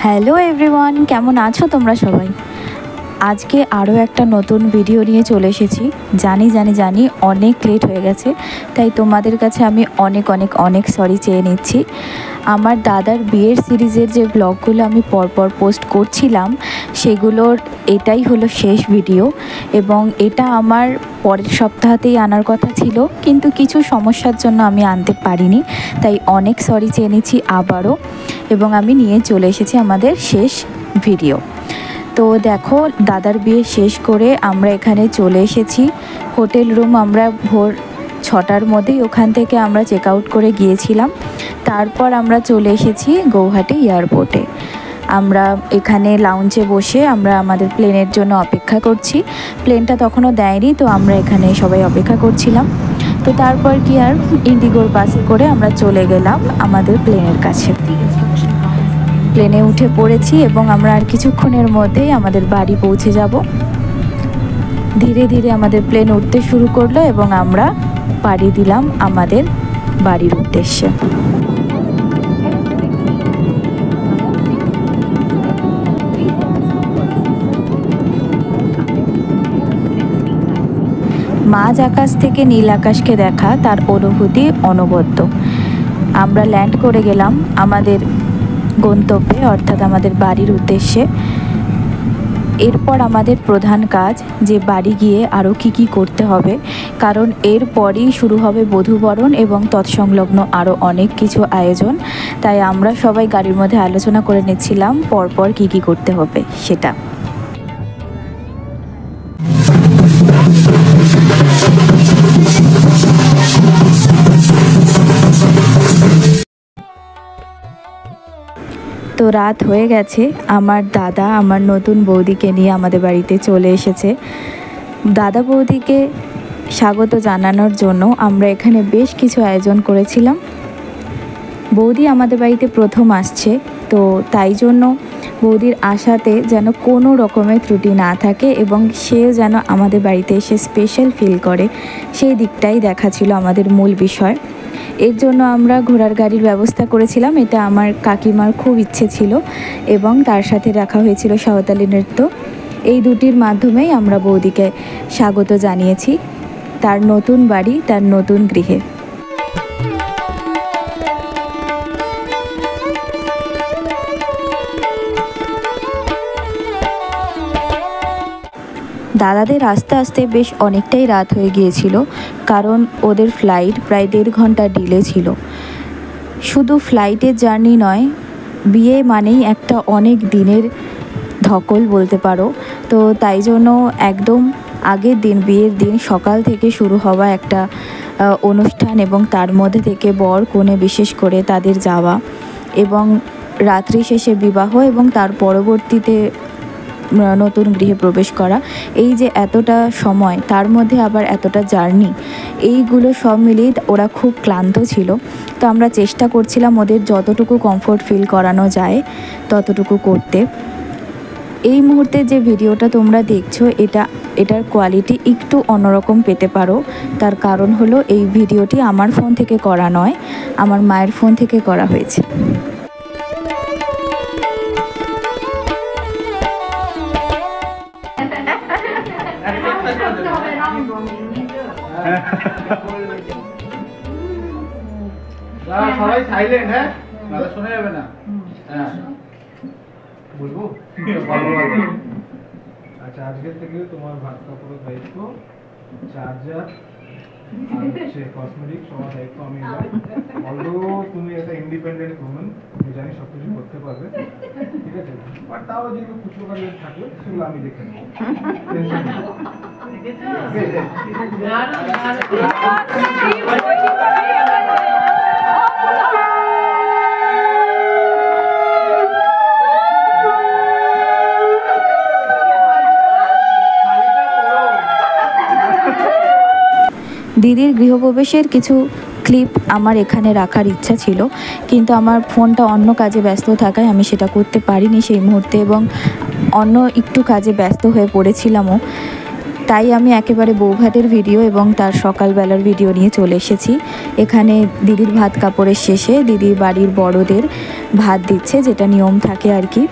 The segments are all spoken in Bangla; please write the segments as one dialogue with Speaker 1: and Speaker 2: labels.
Speaker 1: হ্যালো এভরিওয়ান, কেমন আছো তোমরা সবাই? আজকে আরও একটা নতুন ভিডিও নিয়ে চলে এসেছি। জানি অনেক লেট হয়ে গেছে, তাই তোমাদের কাছে আমি অনেক সরি চেয়ে নিচ্ছি। আমার দাদার বিয়ের সিরিজের যে ব্লগগুলো আমি পরপর পোস্ট করছিলাম, সেগুলোর এটাই হলো শেষ ভিডিও এবং এটা আমার পরের সপ্তাহতেই আনার কথা ছিল, কিন্তু কিছু সমস্যার জন্য আমি আনতে পারিনি, তাই অনেক সরি চেয়ে নিচ্ছি আবারও। এবং আমি নিয়ে চলে এসেছি আমাদের শেষ ভিডিও। তো দেখো, দাদার বিয়ে শেষ করে আমরা এখানে চলে এসেছি হোটেল রুম। আমরা ভোর 6টার মধ্যেই ওখান থেকে আমরা চেক আউট করে গিয়েছিলাম। তারপর আমরা চলে এসেছি গৌহাটি এয়ারপোর্টে। আমরা এখানে লাউঞ্জে বসে আমরা আমাদের প্লেনের জন্য অপেক্ষা করছি। প্লেনটা তখনও দেয়নি, তো আমরা এখানে সবাই অপেক্ষা করছিলাম। তো তারপর কি আর, ইন্ডিগোর বাসে করে আমরা চলে গেলাম আমাদের প্লেনের কাছে। প্লেনে উঠে পড়েছি এবং আমরা আর কিছুক্ষণের মধ্যেই আমাদের বাড়ি পৌঁছে যাব। ধীরে ধীরে আমাদের প্লেন উঠতে শুরু করলো এবং আমরা পাড়ি দিলাম আমাদের বাড়ির উদ্দেশ্যে। মাঝ আকাশ থেকে নীল আকাশকে দেখা, তার অনুভূতি অনবদ্য। আমরা ল্যান্ড করে গেলাম আমাদের গন্তব্যে, অর্থাৎ আমাদের বাড়ির উদ্দেশ্যে। এরপর আমাদের প্রধান কাজ যে বাড়ি গিয়ে আরও কি করতে হবে, কারণ এরপরই শুরু হবে বধূবরণ এবং তৎসংলগ্ন আরও অনেক কিছু আয়োজন। তাই আমরা সবাই গাড়ির মধ্যে আলোচনা করে নিচ্ছিলাম পরপর কি করতে হবে সেটা। তো রাত হয়ে গেছে, আমার দাদা আমার নতুন বৌদিকে নিয়ে আমাদের বাড়িতে চলে এসেছে। দাদা বৌদিকে স্বাগত জানানোর জন্য আমরা এখানে বেশ কিছু আয়োজন করেছিলাম। বৌদি আমাদের বাড়িতে প্রথম আসছে, তো তাই জন্য বৌদির আসাতে যেন কোনো রকমের ত্রুটি না থাকে এবং সেও যেন আমাদের বাড়িতে এসে স্পেশাল ফিল করে, সেই দিকটাই দেখা ছিল আমাদের মূল বিষয়। এর জন্য আমরা ঘোড়ার গাড়ির ব্যবস্থা করেছিলাম, এটা আমার কাকিমার খুব ইচ্ছে ছিল, এবং তার সাথে রাখা হয়েছিল সাঁওতালি নৃত্য। এই দুটির মাধ্যমেই আমরা বৌদিকে স্বাগত জানিয়েছি তার নতুন বাড়ি, তার নতুন গৃহে। দাদাদের আস্তে আস্তে বেশ অনেকটাই রাত হয়ে গিয়েছিল, কারণ ওদের ফ্লাইট প্রায় 1.5 ঘন্টা ডিলে ছিল। শুধু ফ্লাইটের জার্নি নয়, বিয়ে মানেই একটা অনেক দিনের ধকল বলতে পারো। তো তাই জন্য একদম আগের দিন, বিয়ের দিন সকাল থেকে শুরু হওয়া একটা অনুষ্ঠান, এবং তার মধ্যে থেকে বর কনে বিশেষ করে তাদের যাওয়া, এবং রাত্রি শেষে বিবাহ, এবং তার পরবর্তীতে নতুন গৃহে প্রবেশ করা। এই যে এতটা সময়, তার মধ্যে আবার এতটা জার্নি, এইগুলো সব মিলিয়ে ওরা খুব ক্লান্ত ছিল। তো আমরা চেষ্টা করছিলাম ওদের যতটুকু কমফোর্ট ফিল করানো যায় ততটুকু করতে। এই মুহূর্তে যে ভিডিওটা তোমরা দেখছো, এটার কোয়ালিটি একটু অন্যরকম পেতে পারো। তার কারণ হলো, এই ভিডিওটি আমার ফোন থেকে করা নয়, আমার মায়ের ফোন থেকে করা হয়েছে।
Speaker 2: সবাই সাইলেন্ট, হ্যাঁ, নালে শোনা যাবে না। হ্যাঁ, বলবো। আচ্ছা, আজকের থেকে তোমার ভাত কাপড়ের দায়িত্ব, চার্জার আর হচ্ছে কসমেটিক, সবার দায়িত্ব আমি এবার। অলদো তুমি একটা ইন্ডিপেন্ডেন্ট ওমেন, আমি জানি সব কিছু করতে পারবে, ঠিক আছে, বাট তাও যেগুলো খুচরো কাজ থাকবে সেগুলো আমি দেখে নেবো।
Speaker 1: দিদির গৃহপ্রবেশের কিছু ক্লিপ আমার এখানে রাখার ইচ্ছা ছিল, কিন্তু আমার ফোনটা অন্য কাজে ব্যস্ত থাকায় আমি সেটা করতে পারিনি সেই মুহূর্তে, এবং অন্য একটু কাজে ব্যস্ত হয়ে পড়েছিলামও। তাই আমি একেবারে বৌভাতের ভিডিও এবং তার সকালবেলার ভিডিও নিয়ে চলে এসেছি। এখানে দিদির ভাত কাপড়ের শেষে দিদি বাড়ির বড়দের ভাত দিচ্ছে, যেটা নিয়ম থাকে আর কি।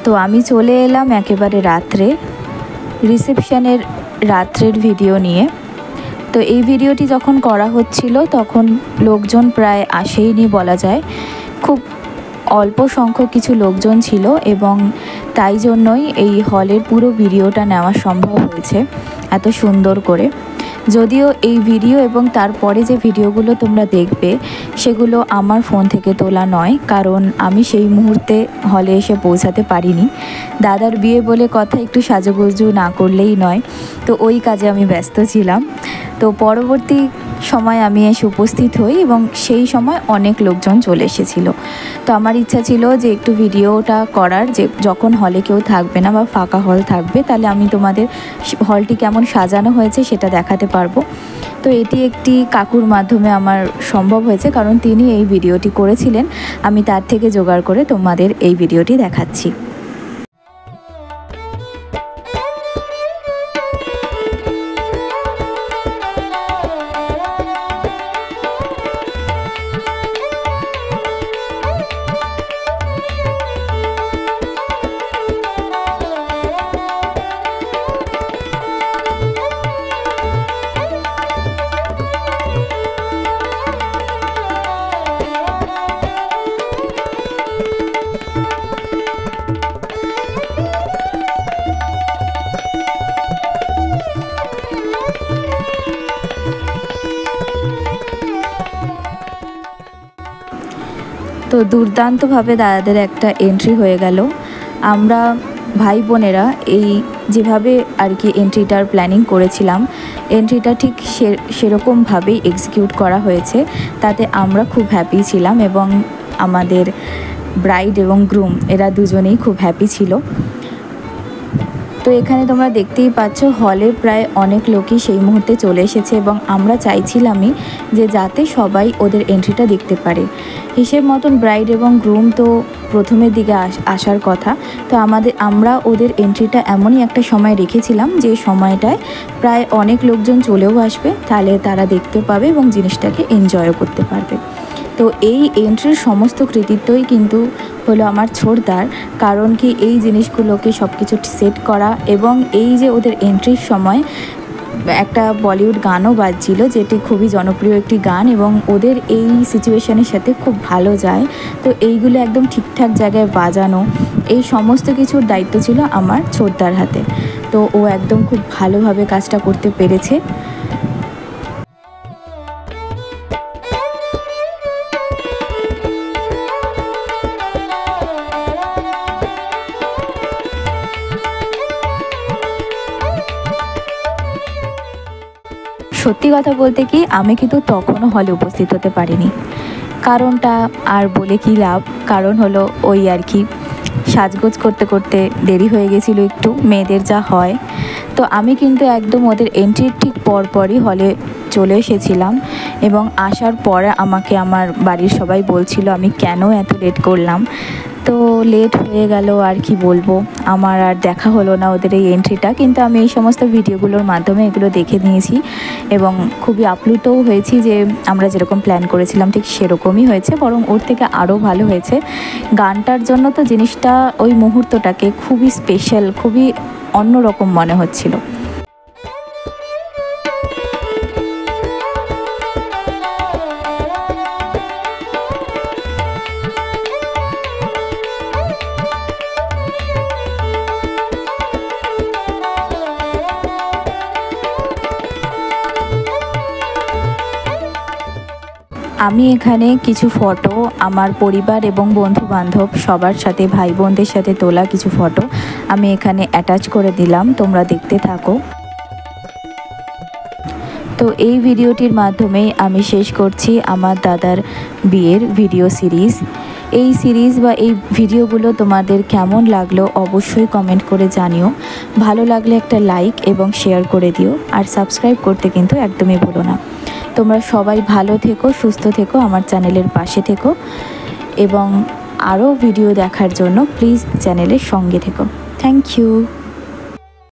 Speaker 1: তো আমি চলে এলাম একেবারে রাত্রে, রিসেপশনের রাত্রের ভিডিও নিয়ে। তো এই ভিডিওটি যখন করা হচ্ছিল তখন লোকজন প্রায় আসেইনি বলা যায়, খুব অল্প সংখ্যক কিছু লোকজন ছিল এবং তাই জন্যই এই হলের পুরো ভিডিওটা নেওয়া সম্ভব হয়েছে এত সুন্দর করে। যদিও এই ভিডিও এবং তারপরে যে ভিডিওগুলো তোমরা দেখবে সেগুলো আমার ফোন থেকে তোলা নয়, কারণ আমি সেই মুহূর্তে হলে এসে পৌঁছাতে পারিনি। দাদার বিয়ে বলে কথা, একটু সাজুগুজু না করলেই নয়, তো ওই কাজে আমি ব্যস্ত ছিলাম। তো পরবর্তী সময় আমি এসে উপস্থিত হই এবং সেই সময় অনেক লোকজন চলে এসেছিল। তো আমার ইচ্ছা ছিল যে একটু ভিডিওটা করার, যে যখন হলে কেউ থাকবে না বা ফাঁকা হল থাকবে তাহলে আমি তোমাদের হলটি কেমন সাজানো হয়েছে সেটা দেখাতে পারবো। তো এটি একটি কাকুর মাধ্যমে আমার সম্ভব হয়েছে, কারণ তিনি এই ভিডিওটি করেছিলেন। আমি তার থেকে জোগাড় করে তোমাদের এই ভিডিওটি দেখাচ্ছি। তো দুর্দান্তভাবে দাদাদের একটা এন্ট্রি হয়ে গেল। আমরা ভাই বোনেরা এই যেভাবে আর কি এন্ট্রিটার প্ল্যানিং করেছিলাম, এন্ট্রিটা ঠিক সেরকমভাবেই এক্সিকিউট করা হয়েছে। তাতে আমরা খুব হ্যাপি ছিলাম এবং আমাদের ব্রাইড এবং গ্রুম এরা দুজনেই খুব হ্যাপি ছিল। তো এখানে তোমরা দেখতেই পাচ্ছ হলে প্রায় অনেক লোকই সেই মুহূর্তে চলে এসেছে এবং আমরা চাইছিলামই যে যাতে সবাই ওদের এন্ট্রিটা দেখতে পারে। হিসেব মতন ব্রাইড এবং গ্রুম তো প্রথমের দিকে আসার কথা, তো আমরা ওদের এন্ট্রিটা এমনই একটা সময় রেখেছিলাম যে সময়টায় প্রায় অনেক লোকজন চলেও আসবে, তাহলে তারা দেখতে পাবে এবং জিনিসটাকে এনজয়ও করতে পারবে। তো এই এন্ট্রির সমস্ত কৃতিত্বই কিন্তু হলো আমার ছোটদার, কারণ কি এই জিনিসগুলোকে সব কিছু সেট করা এবং এই যে ওদের এন্ট্রির সময় একটা বলিউড গানও বাজছিল, যেটি খুবই জনপ্রিয় একটি গান এবং ওদের এই সিচুয়েশনের সাথে খুব ভালো যায়। তো এইগুলো একদম ঠিকঠাক জায়গায় বাজানো, এই সমস্ত কিছুর দায়িত্ব ছিল আমার ছোটদার হাতে। তো ও একদম খুব ভালোভাবে কাজটা করতে পেরেছে। সত্যি কথা বলতে কি, আমি কিন্তু তখনও হলে উপস্থিত হতে পারিনি। কারণটা আর বলে কি লাভ, কারণ হলো ওই আর কি সাজগোজ করতে করতে দেরি হয়ে গেছিলো একটু, মেয়েদের যা হয়। তো আমি কিন্তু একদম ওদের এন্ট্রির ঠিক পরপরই হলে চলে এসেছিলাম এবং আসার পরে আমাকে আমার বাড়ির সবাই বলছিল আমি কেন এত লেট করলাম। তো লেট হয়ে গেল আর কি বলবো, আমার আর দেখা হলো না ওদের এই এন্ট্রিটা, কিন্তু আমি এই সমস্ত ভিডিওগুলোর মাধ্যমে এগুলো দেখে নিয়েছি এবং খুবই আপ্লুতও হয়েছি যে আমরা যেরকম প্ল্যান করেছিলাম ঠিক সেরকমই হয়েছে, বরং ওর থেকে আরও ভালো হয়েছে। গানটার জন্য তো জিনিসটা ওই মুহূর্তটাকে খুবই স্পেশাল, খুবই অন্যরকম মনে হচ্ছিল। আমি এখানে কিছু ফটো আমার পরিবার এবং বন্ধু বান্ধব সবার সাথে, ভাই বোনদের সাথে তোলা কিছু ফটো আমি এখানে অ্যাটাচ করে দিলাম, তোমরা দেখতে থাকো। তো এই ভিডিওটির মাধ্যমেই আমি শেষ করছি আমার দাদার বিয়ের ভিডিও সিরিজ। এই সিরিজ বা এই ভিডিওগুলো তোমাদের কেমন লাগলো অবশ্যই কমেন্ট করে জানিও। ভালো লাগলে একটা লাইক এবং শেয়ার করে দিও, আর সাবস্ক্রাইব করতে কিন্তু একদমই ভুলো না। তোমরা সবাই ভালো থেকো, সুস্থ থেকো, আমার চ্যানেলের পাশে থেকো এবং আরও ভিডিও দেখার জন্য প্লিজ চ্যানেলের সঙ্গে থেকো। Thank you.